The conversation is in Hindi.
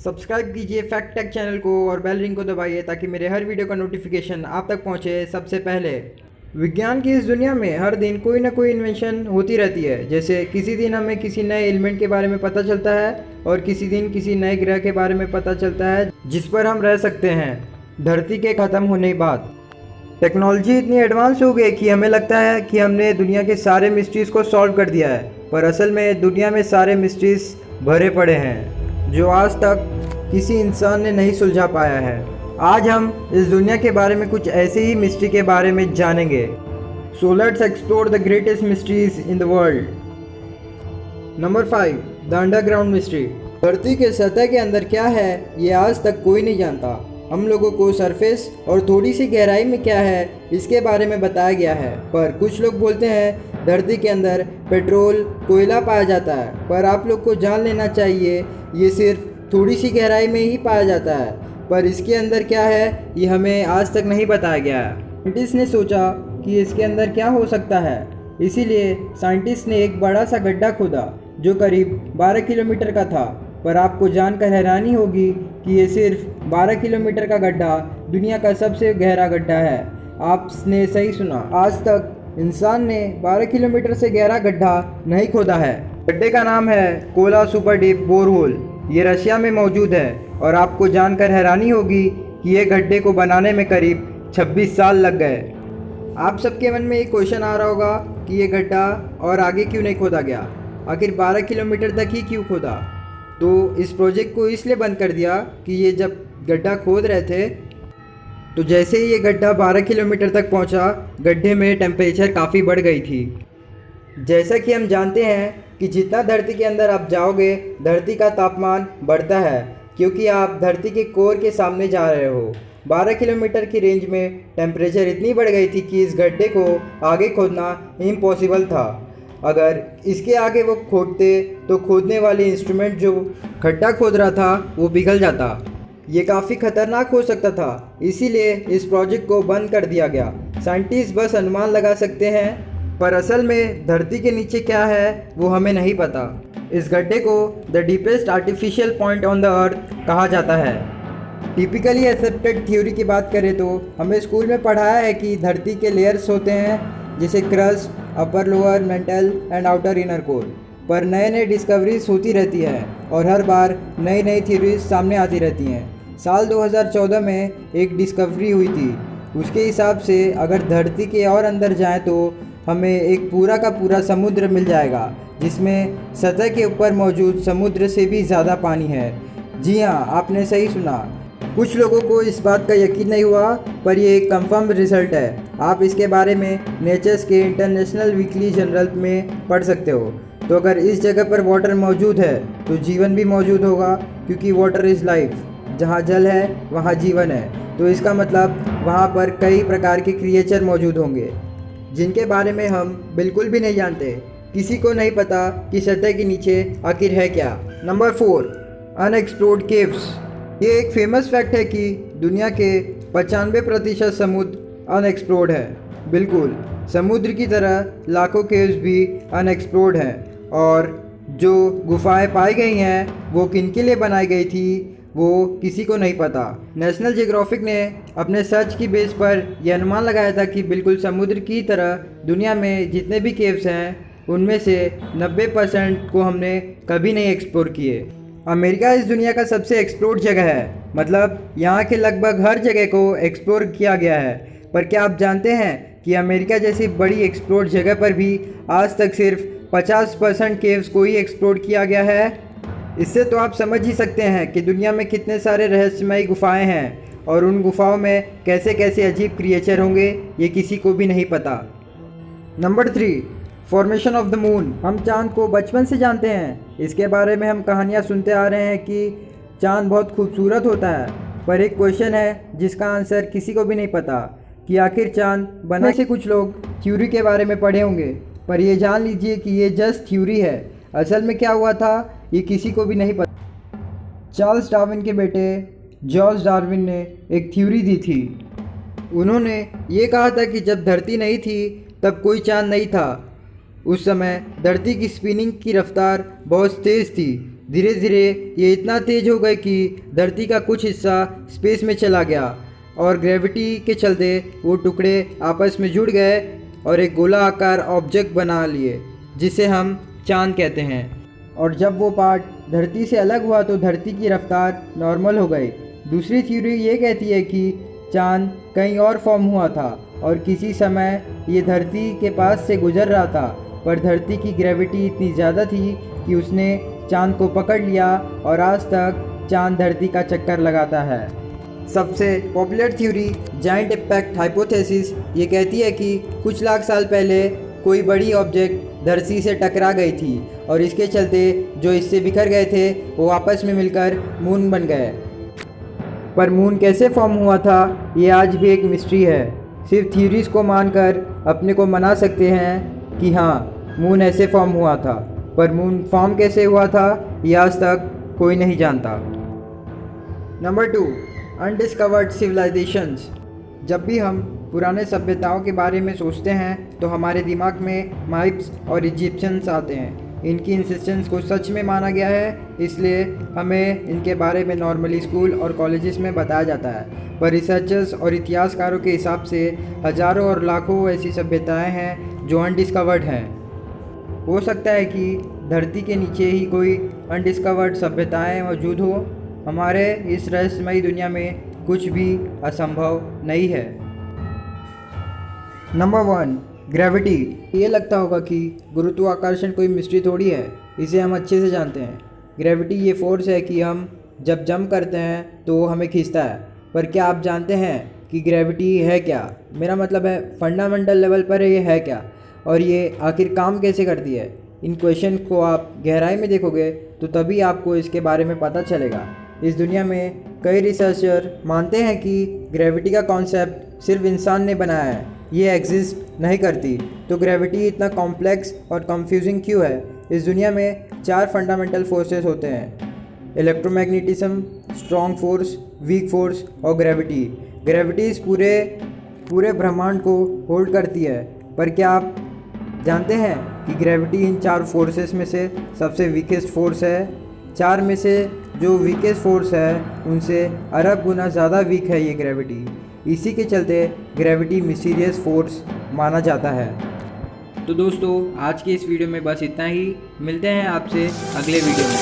सब्सक्राइब कीजिए फैक्ट टेक चैनल को और बेल रिंग को दबाइए ताकि मेरे हर वीडियो का नोटिफिकेशन आप तक पहुंचे सबसे पहले। विज्ञान की इस दुनिया में हर दिन कोई ना कोई इन्वेंशन होती रहती है। जैसे किसी दिन हमें किसी नए एलिमेंट के बारे में पता चलता है और किसी दिन किसी नए ग्रह के बारे में पता चलता है जिस पर हम रह सकते हैं धरती के ख़त्म होने के बाद। टेक्नोलॉजी इतनी एडवांस हो गई कि हमें लगता है कि हमने दुनिया के सारे मिस्ट्रीज़ को सॉल्व कर दिया है, पर असल में दुनिया में सारे मिस्ट्रीज़ भरे पड़े हैं जो आज तक किसी इंसान ने नहीं सुलझा पाया है। आज हम इस दुनिया के बारे में कुछ ऐसे ही मिस्ट्री के बारे में जानेंगे। So let's explore the greatest mysteries in the world. Number 5, the underground mystery. धरती के सतह के अंदर क्या है ये आज तक कोई नहीं जानता। हम लोगों को सरफेस और थोड़ी सी गहराई में क्या है इसके बारे में बताया गया है, पर कुछ लोग बोलते हैं धरती के अंदर पेट्रोल कोयला पाया जाता है, पर आप लोग को जान लेना चाहिए ये सिर्फ थोड़ी सी गहराई में ही पाया जाता है, पर इसके अंदर क्या है ये हमें आज तक नहीं बताया गया है। साइंटिस्ट ने सोचा कि इसके अंदर क्या हो सकता है, इसीलिए साइंटिस्ट ने एक बड़ा सा गड्ढा खोदा जो करीब 12 किलोमीटर का था। पर आपको जानकर हैरानी होगी कि ये सिर्फ 12 किलोमीटर का गड्ढा दुनिया का सबसे गहरा गड्ढा है। आपने सही सुना, आज तक इंसान ने 12 किलोमीटर से गहरा गड्ढा नहीं खोदा है। गड्ढे का नाम है कोला सुपर डीप बोरहोल। ये रशिया में मौजूद है और आपको जानकर हैरानी होगी कि ये गड्ढे को बनाने में करीब 26 साल लग गए। आप सबके मन में एक क्वेश्चन आ रहा होगा कि ये गड्ढा और आगे क्यों नहीं खोदा गया, आखिर 12 किलोमीटर तक ही क्यों खोदा। तो इस प्रोजेक्ट को इसलिए बंद कर दिया कि ये जब गड्ढा खोद रहे थे तो जैसे ही ये गड्ढा 12 किलोमीटर तक पहुंचा, गड्ढे में टेम्परेचर काफ़ी बढ़ गई थी। जैसा कि हम जानते हैं कि जितना धरती के अंदर आप जाओगे धरती का तापमान बढ़ता है, क्योंकि आप धरती के कोर के सामने जा रहे हो। 12 किलोमीटर की रेंज में टेम्परेचर इतनी बढ़ गई थी कि इस गड्ढे को आगे खोदना इम्पॉसिबल था। अगर इसके आगे वो खोदते तो खोदने वाले इंस्ट्रूमेंट जो गड्ढा खोद रहा था वो पिघल जाता। ये काफ़ी खतरनाक हो सकता था, इसीलिए इस प्रोजेक्ट को बंद कर दिया गया। साइंटिस्ट बस अनुमान लगा सकते हैं, पर असल में धरती के नीचे क्या है वो हमें नहीं पता। इस गड्ढे को the deepest artificial point on the earth कहा जाता है। टिपिकली एक्सेप्टेड थ्योरी की बात करें तो हमें स्कूल में पढ़ाया है कि धरती के लेयर्स होते हैं जैसे crust, upper lower mental and outer inner core. पर नए नए डिस्कवरीज होती रहती है और हर बार नई नई थ्योरीज सामने आती रहती हैं। साल 2014 में एक डिस्कवरी हुई थी। उसके हिसाब से अगर धरती के और अंदर जाएं तो हमें एक पूरा का पूरा समुद्र मिल जाएगा जिसमें सतह के ऊपर मौजूद समुद्र से भी ज़्यादा पानी है। जी हाँ, आपने सही सुना। कुछ लोगों को इस बात का यकीन नहीं हुआ, पर ये एक कंफर्म रिजल्ट है। आप इसके बारे में नेचर्स के इंटरनेशनल वीकली जर्नल में पढ़ सकते हो। तो अगर इस जगह पर वाटर मौजूद है तो जीवन भी मौजूद होगा, क्योंकि वाटर इज़ लाइफ। जहाँ जल है वहाँ जीवन है, तो इसका मतलब वहाँ पर कई प्रकार के क्रिएचर मौजूद होंगे जिनके बारे में हम बिल्कुल भी नहीं जानते। किसी को नहीं पता कि सतह के नीचे आखिर है क्या। Number 4, unexplored caves. ये एक फेमस फैक्ट है कि दुनिया के 95% समुद्र अनएक्सप्लोर्ड है। बिल्कुल समुद्र की तरह लाखों केव्स भी अनएक्सप्लोर्ड हैं, और जो गुफाएं पाई गई हैं वो किनके लिए बनाई गई थी वो किसी को नहीं पता। नेशनल जियोग्राफिक ने अपने सर्च की बेस पर यह अनुमान लगाया था कि बिल्कुल समुद्र की तरह दुनिया में जितने भी केव्स हैं उनमें से 90% को हमने कभी नहीं एक्सप्लोर किए। अमेरिका इस दुनिया का सबसे एक्सप्लोर्ड जगह है, मतलब यहाँ के लगभग हर जगह को एक्सप्लोर किया गया है। पर क्या आप जानते हैं कि अमेरिका जैसी बड़ी एक्सप्लोर्ड जगह पर भी आज तक सिर्फ 50% केव्स को ही एक्सप्लोर किया गया है। इससे तो आप समझ ही सकते हैं कि दुनिया में कितने सारे रहस्यमयी गुफाएं हैं और उन गुफाओं में कैसे कैसे अजीब क्रिएचर होंगे ये किसी को भी नहीं पता। Number 3, formation of the moon. हम चांद को बचपन से जानते हैं। इसके बारे में हम कहानियाँ सुनते आ रहे हैं कि चांद बहुत खूबसूरत होता है, पर एक क्वेश्चन है जिसका आंसर किसी को भी नहीं पता कि आखिर चांद बना से। कुछ लोग थ्योरी के बारे में पढ़े होंगे, पर ये जान लीजिए कि ये जस्ट थ्योरी है। असल में क्या हुआ था ये किसी को भी नहीं पता। चार्ल्स डार्विन के बेटे जॉर्ज डार्विन ने एक थ्योरी दी थी। उन्होंने ये कहा था कि जब धरती नहीं थी तब कोई चांद नहीं था। उस समय धरती की स्पिनिंग की रफ्तार बहुत तेज़ थी, धीरे धीरे ये इतना तेज हो गए कि धरती का कुछ हिस्सा स्पेस में चला गया और ग्रेविटी के चलते वो टुकड़े आपस में जुड़ गए और एक गोला आकार ऑब्जेक्ट बना लिए जिसे हम चांद कहते हैं। और जब वो पार्ट धरती से अलग हुआ तो धरती की रफ्तार नॉर्मल हो गई। दूसरी थ्योरी ये कहती है कि चांद कहीं और फॉर्म हुआ था और किसी समय ये धरती के पास से गुजर रहा था, पर धरती की ग्रेविटी इतनी ज़्यादा थी कि उसने चांद को पकड़ लिया और आज तक चांद धरती का चक्कर लगाता है। सबसे popular theory giant impact hypothesis ये कहती है कि कुछ लाख साल पहले कोई बड़ी ऑब्जेक्ट धरती से टकरा गई थी और इसके चलते जो इससे बिखर गए थे वो आपस में मिलकर मून बन गए। पर मून कैसे फॉर्म हुआ था ये आज भी एक मिस्ट्री है। सिर्फ थ्योरीज को मानकर अपने को मना सकते हैं कि हाँ मून ऐसे फॉर्म हुआ था, पर मून फॉर्म कैसे हुआ था ये आज तक कोई नहीं जानता। Number 2, undiscovered civilisations. जब भी हम पुराने सभ्यताओं के बारे में सोचते हैं तो हमारे दिमाग में माइप्स और इजिप्शियंस आते हैं। इनकी इंसिस्टेंस को सच में माना गया है, इसलिए हमें इनके बारे में नॉर्मली स्कूल और कॉलेजेस में बताया जाता है। पर रिसर्चर्स और इतिहासकारों के हिसाब से हज़ारों और लाखों ऐसी सभ्यताएं हैं जो अनडिस्कवर्ड हैं। हो सकता है कि धरती के नीचे ही कोई अनडिस्कवर्ड सभ्यताएं मौजूद हो। हमारे इस रहस्यमयी दुनिया में कुछ भी असंभव नहीं है। Number 1, gravity. ये लगता होगा कि गुरुत्वाकर्षण कोई मिस्ट्री थोड़ी है, इसे हम अच्छे से जानते हैं। ग्रेविटी ये फोर्स है कि हम जब जंप करते हैं तो वो हमें खींचता है। पर क्या आप जानते हैं कि ग्रेविटी है क्या? मेरा मतलब है फंडामेंटल लेवल पर ये है क्या और ये आखिर काम कैसे करती है? इन क्वेश्चन को आप गहराई में देखोगे तो तभी आपको इसके बारे में पता चलेगा। इस दुनिया में कई रिसर्चर मानते हैं कि ग्रेविटी का कॉन्सेप्ट सिर्फ इंसान ने बनाया है, ये एग्जिस्ट नहीं करती। तो ग्रेविटी इतना कॉम्प्लेक्स और कंफ्यूजिंग क्यों है? इस दुनिया में 4 फंडामेंटल फोर्सेस होते हैं: electromagnetism, strong force, weak force और ग्रेविटी। ग्रेविटी इस पूरे ब्रह्मांड को होल्ड करती है। पर क्या आप जानते हैं कि ग्रेविटी इन 4 फोर्सेस में से सबसे वीकेस्ट फोर्स है? 4 में से जो वीकेस्ट फोर्स है उनसे अरब गुना ज़्यादा वीक है ये ग्रेविटी। इसी के चलते ग्रेविटी मिस्टीरियस फोर्स माना जाता है। तो दोस्तों आज की इस वीडियो में बस इतना ही। मिलते हैं आपसे अगले वीडियो में।